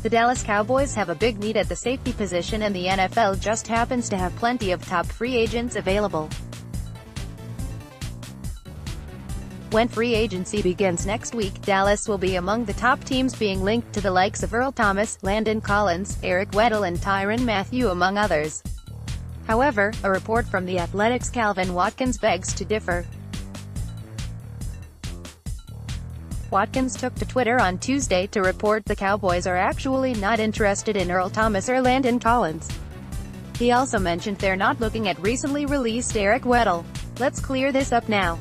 The Dallas Cowboys have a big need at the safety position, and the NFL just happens to have plenty of top free agents available. When free agency begins next week, Dallas will be among the top teams, being linked to the likes of Earl Thomas, Landon Collins, Eric Weddle and Tyrann Mathieu among others. However, a report from The Athletic's Calvin Watkins begs to differ. Watkins took to Twitter on Tuesday to report the Cowboys are actually not interested in Earl Thomas or Landon Collins. He also mentioned they're not looking at recently released Eric Weddle. "Let's clear this up now."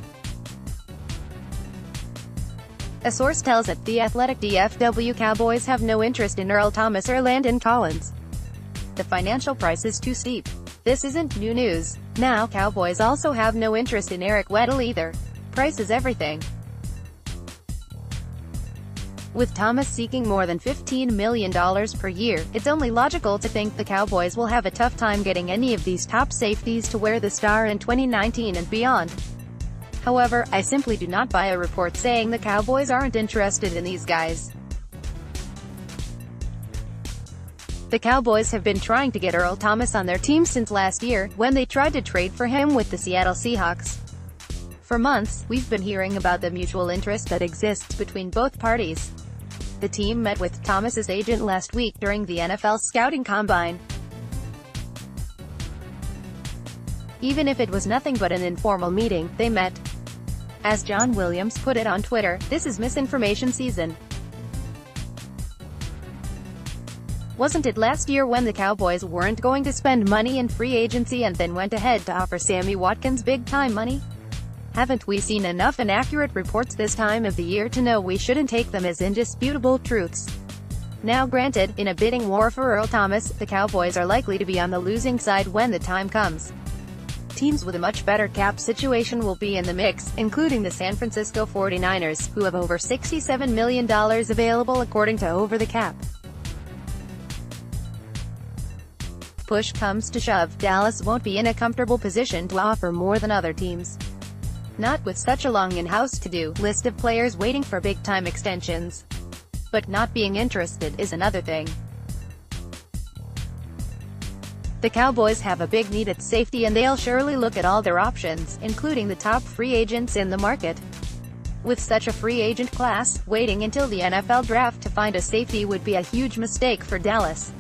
A source tells at The Athletic DFW Cowboys have no interest in Earl Thomas or Landon Collins. The financial price is too steep. This isn't new news. Now, Cowboys also have no interest in Eric Weddle either. Price is everything. With Thomas seeking more than $15 million per year, it's only logical to think the Cowboys will have a tough time getting any of these top safeties to wear the star in 2019 and beyond. However, I simply do not buy a report saying the Cowboys aren't interested in these guys. The Cowboys have been trying to get Earl Thomas on their team since last year, when they tried to trade for him with the Seattle Seahawks. For months, we've been hearing about the mutual interest that exists between both parties. The team met with Thomas's agent last week during the NFL scouting combine. Even if it was nothing but an informal meeting, they met. As John Williams put it on Twitter, "This is misinformation season." Wasn't it last year when the Cowboys weren't going to spend money in free agency and then went ahead to offer Sammy Watkins big-time money? Haven't we seen enough inaccurate reports this time of the year to know we shouldn't take them as indisputable truths? Now granted, in a bidding war for Earl Thomas, the Cowboys are likely to be on the losing side when the time comes. Teams with a much better cap situation will be in the mix, including the San Francisco 49ers, who have over $67 million available according to Over the Cap. Push comes to shove, Dallas won't be in a comfortable position to offer more than other teams. Not with such a long in-house to-do list of players waiting for big-time extensions. But not being interested is another thing. The Cowboys have a big need at safety, and they'll surely look at all their options, including the top free agents in the market. With such a free agent class, waiting until the NFL draft to find a safety would be a huge mistake for Dallas.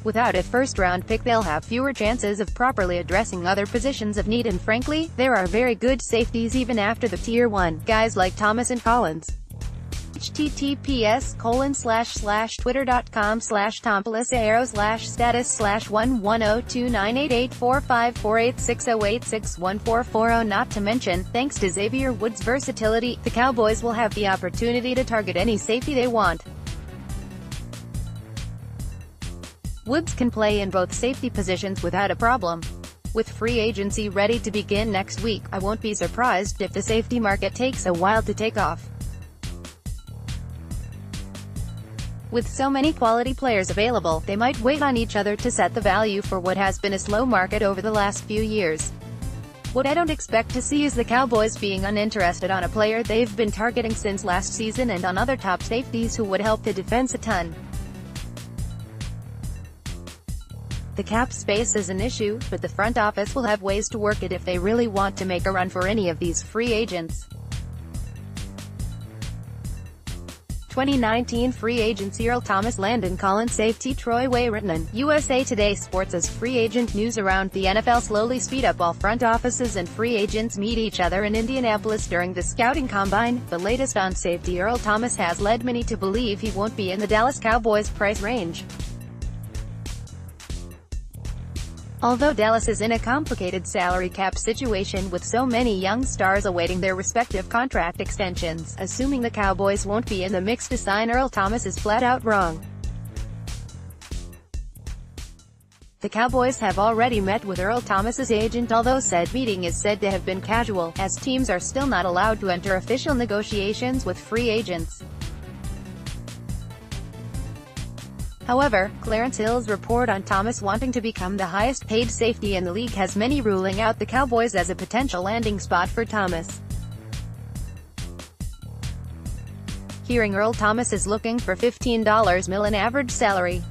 Without a first-round pick, they'll have fewer chances of properly addressing other positions of need, and frankly, there are very good safeties even after the Tier 1 guys like Thomas and Collins. https://twitter.com/tomplisarrow/status/11029884548608614440. Not to mention, thanks to Xavier Woods' versatility, the Cowboys will have the opportunity to target any safety they want. Woods can play in both safety positions without a problem. With free agency ready to begin next week, I won't be surprised if the safety market takes a while to take off. With so many quality players available, they might wait on each other to set the value for what has been a slow market over the last few years. What I don't expect to see is the Cowboys being uninterested on a player they've been targeting since last season and on other top safeties who would help the defense a ton. The cap space is an issue, but the front office will have ways to work it if they really want to make a run for any of these free agents. 2019 free agents: Earl Thomas, Landon Collins, safety Troy Wayritten. USA Today Sports. As free agent news around the NFL slowly speed up while front offices and free agents meet each other in Indianapolis during the scouting combine, the latest on safety Earl Thomas has led many to believe he won't be in the Dallas Cowboys' price range. Although Dallas is in a complicated salary cap situation with so many young stars awaiting their respective contract extensions, assuming the Cowboys won't be in the mix to sign Earl Thomas is flat out wrong. The Cowboys have already met with Earl Thomas's agent, although said meeting is said to have been casual, as teams are still not allowed to enter official negotiations with free agents. However, Clarence Hill's report on Thomas wanting to become the highest-paid safety in the league has many ruling out the Cowboys as a potential landing spot for Thomas. Hearing Earl Thomas is looking for $15 million average salary.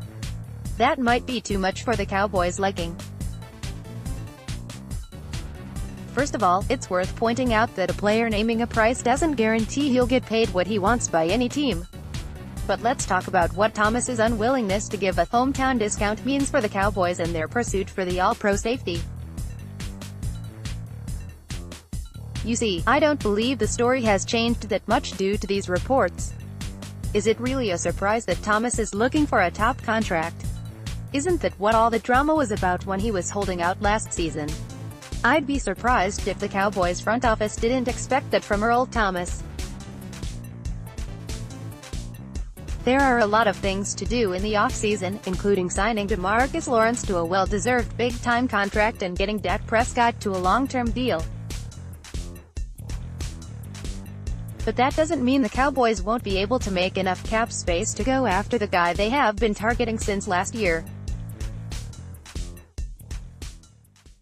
That might be too much for the Cowboys' liking. First of all, it's worth pointing out that a player naming a price doesn't guarantee he'll get paid what he wants by any team. But let's talk about what Thomas's unwillingness to give a hometown discount means for the Cowboys and their pursuit for the All-Pro safety. You see, I don't believe the story has changed that much due to these reports. Is it really a surprise that Thomas is looking for a top contract? Isn't that what all the drama was about when he was holding out last season? I'd be surprised if the Cowboys front office didn't expect that from Earl Thomas. There are a lot of things to do in the offseason, including signing DeMarcus Lawrence to a well-deserved big-time contract and getting Dak Prescott to a long-term deal. But that doesn't mean the Cowboys won't be able to make enough cap space to go after the guy they have been targeting since last year.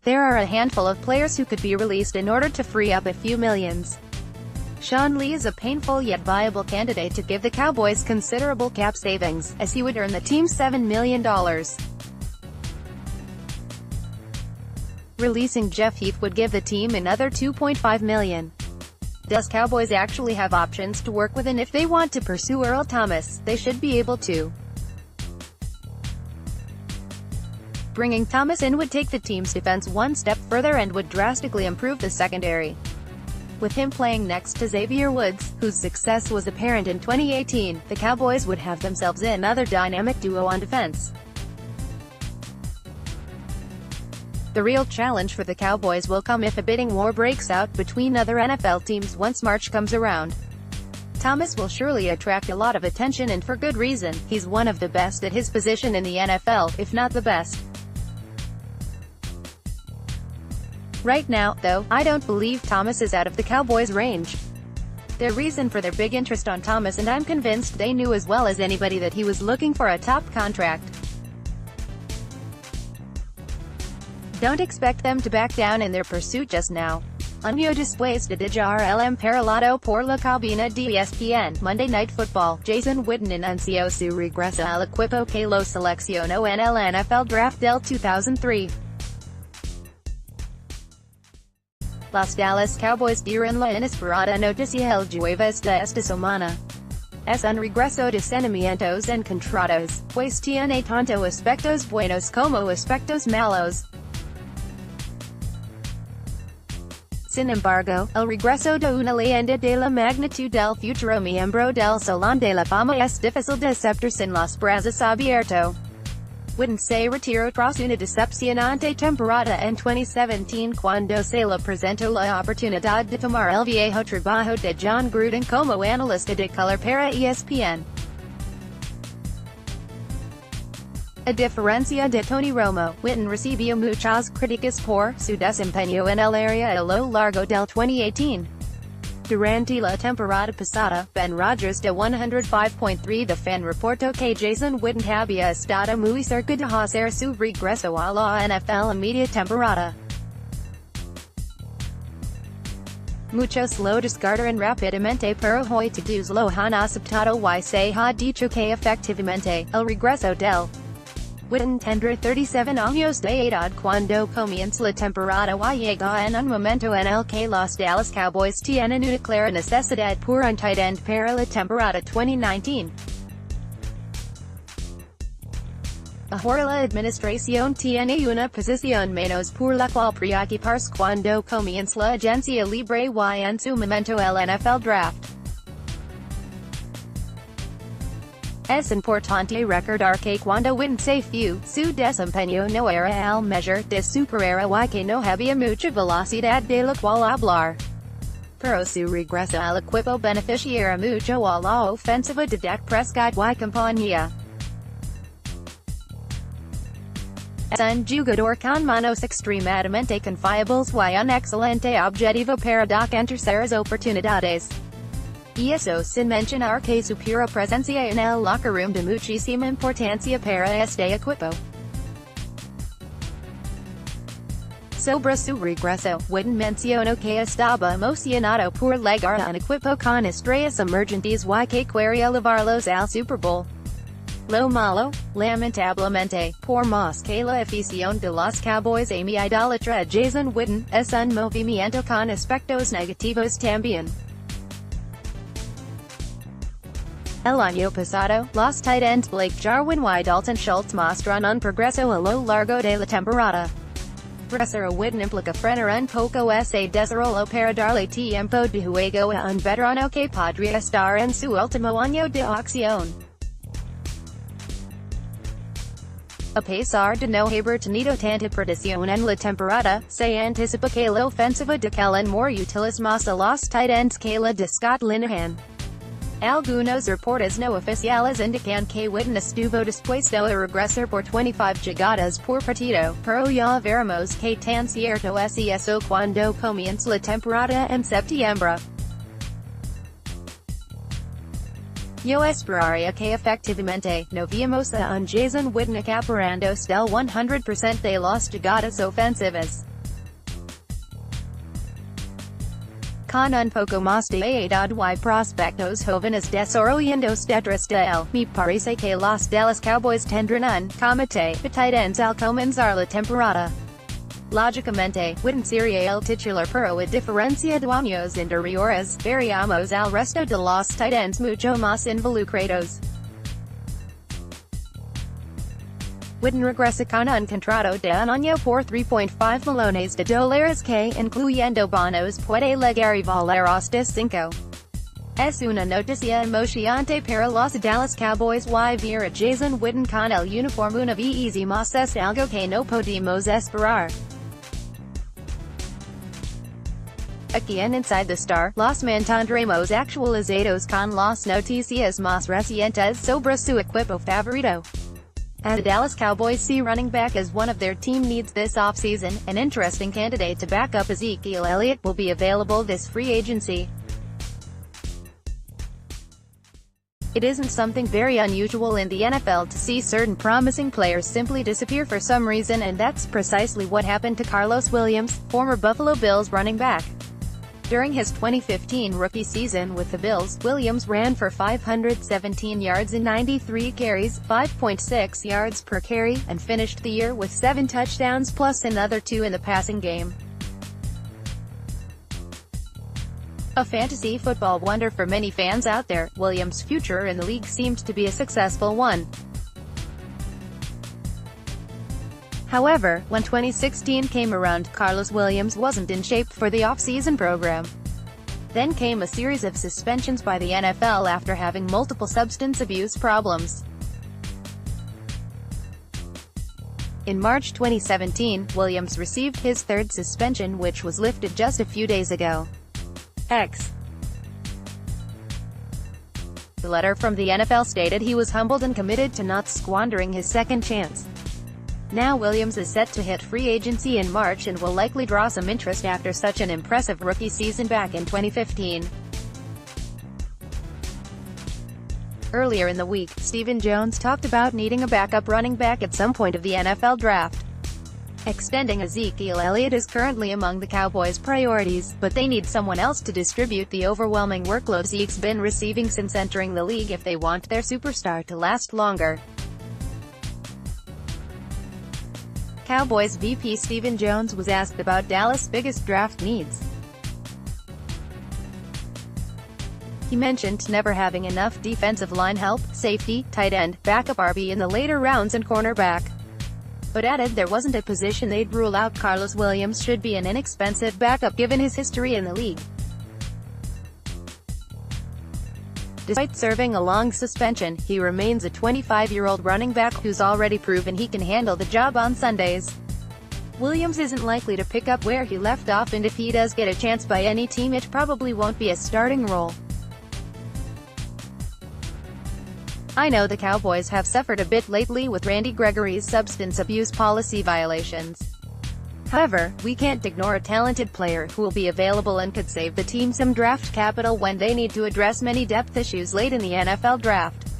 There are a handful of players who could be released in order to free up a few millions. Sean Lee is a painful yet viable candidate to give the Cowboys considerable cap savings, as he would earn the team $7 million. Releasing Jeff Heath would give the team another $2.5 million. Does Cowboys actually have options to work with, and if they want to pursue Earl Thomas, they should be able to. Bringing Thomas in would take the team's defense one step further and would drastically improve the secondary. With him playing next to Xavier Woods, whose success was apparent in 2018, the Cowboys would have themselves another dynamic duo on defense. The real challenge for the Cowboys will come if a bidding war breaks out between other NFL teams once March comes around. Thomas will surely attract a lot of attention, and for good reason. He's one of the best at his position in the NFL, if not the best. Right now, though, I don't believe Thomas is out of the Cowboys' range. Their reason for their big interest on Thomas, and I'm convinced they knew as well as anybody that he was looking for a top contract. Don't expect them to back down in their pursuit just now. Año después de dejar el emperador por la cabina de ESPN, Monday Night Football, Jason Witten anunció su regreso al equipo que lo seleccionó en el NFL Draft del 2003. Los Dallas Cowboys dieron la inesperada noticia el jueves de esta semana. Es un regreso de sentimientos encontrados, pues tiene tanto aspectos buenos como aspectos malos. Sin embargo, el regreso de una leyenda de la magnitud del futuro miembro del Salón de la Fama es difícil de aceptar sin los brazos abiertos. Witten se retiró tras una decepcionante temporada en 2017 cuando se le presentó la oportunidad de tomar el viejo trabajo de John Gruden como analista de color para ESPN. A diferencia de Tony Romo, Witten recibió muchas críticas por su desempeño en el área a lo largo del 2018. Durante la temporada pasada, Ben Rogers de 105.3 The Fan reportó que Jason Witten había estado muy cerca de hacer su regreso a la NFL a media temporada. Muchos lo descartaron rápidamente, pero hoy todos lo han aceptado y se ha dicho que efectivamente, el regreso del Witten tendrá 37 años de edad cuando comienza la temporada y llega en un momento en el que los Dallas Cowboys tienen una clara necesidad por un tight end para la temporada 2019. Ahora la administración tiene una posición menos por la cual preocuparse cuando comienza la agencia libre y en su momento el NFL Draft. Es importante recordar que cuando Witten se fue, su desempeño no era al measure de su carrera y que no había mucha velocidad de la cual hablar. Pero su regreso al equipo beneficiará mucho a la ofensiva de Dak Prescott y compañía. Es un jugador con manos extremadamente confiables y un excelente objetivo para Dak en terceras oportunidades. Y eso sin mencionar que su pura presencia en el locker room de muchísima importancia para este equipo. Sobra su regreso, Witten menciono que estaba emocionado por llegar a un equipo con estrellas emergentes y que quería llevarlos al Super Bowl. Lo malo, lamentablemente, por más que la afición de los Cowboys mi idolatra Jason Witten, es un movimiento con aspectos negativos también. El año pasado, los tight ends Blake Jarwin y Dalton Schultz mostraron un progreso a lo largo de la temporada. Regresar a Witten implica frenar un poco ese desarrollo para darle tiempo de juego a un veterano que podría estar en su último año de acción. A pesar de no haber tenido tanta predicción en la temporada, se anticipa que la ofensiva de Kellen Moore utiliza más a los tight ends que la de Scott Linehan. Algunos reportes no oficiales indican que Witten estuvo dispuesto a regresar por 25 llegadas por partido, pero ya veremos que tan cierto es eso cuando comience la temporada en septiembre. Yo esperaría que efectivamente, no veamos a un Jason Witten acaparándose del 100% de las llegadas ofensivas. Con un poco más de edad y prospectos jóvenes desarrollándose detrás de él, me parece que los Dallas Cowboys tendrán un comité de tight ends al comenzar la temporada. Lógicamente, Witten sería el titular pero a diferencia de años anteriores, veríamos al resto de los tight ends mucho más involucrados. Witten regresa con un contrato de un año por $3.5 millones que, incluyendo bonos, puede llegar a valer hasta 5. Es una noticia emocionante para los Dallas Cowboys y ver a Jason Witten con el uniforme una vez más es algo que no podemos esperar. Aquí en Inside the Star, los mantendremos actualizados con las noticias más recientes sobre su equipo favorito. As the Dallas Cowboys see running back as one of their team needs this offseason, an interesting candidate to back up Ezekiel Elliott will be available this free agency. It isn't something very unusual in the NFL to see certain promising players simply disappear for some reason, and that's precisely what happened to Carlos Williams, former Buffalo Bills running back. During his 2015 rookie season with the Bills, Williams ran for 517 yards and 93 carries, 5.6 yards per carry, and finished the year with 7 touchdowns plus another 2 in the passing game. A fantasy football wonder for many fans out there, Williams' future in the league seemed to be a successful one. However, when 2016 came around, Carlos Williams wasn't in shape for the off-season program. Then came a series of suspensions by the NFL after having multiple substance abuse problems. In March 2017, Williams received his third suspension, which was lifted just a few days ago. The letter from the NFL stated he was humbled and committed to not squandering his second chance. Now Williams is set to hit free agency in March and will likely draw some interest after such an impressive rookie season back in 2015. Earlier in the week, Stephen Jones talked about needing a backup running back at some point of the NFL draft. Extending Ezekiel Elliott is currently among the Cowboys' priorities, but they need someone else to distribute the overwhelming workload Zeke's been receiving since entering the league if they want their superstar to last longer. Cowboys VP Stephen Jones was asked about Dallas' biggest draft needs. He mentioned never having enough defensive line help, safety, tight end, backup RB in the later rounds and cornerback. But added there wasn't a position they'd rule out. Carlos Williams should be an inexpensive backup given his history in the league. Despite serving a long suspension, he remains a 25-year-old running back who's already proven he can handle the job on Sundays. Williams isn't likely to pick up where he left off, and if he does get a chance by any team it probably won't be a starting role. I know the Cowboys have suffered a bit lately with Randy Gregory's substance abuse policy violations. However, we can't ignore a talented player who will be available and could save the team some draft capital when they need to address many depth issues late in the NFL draft.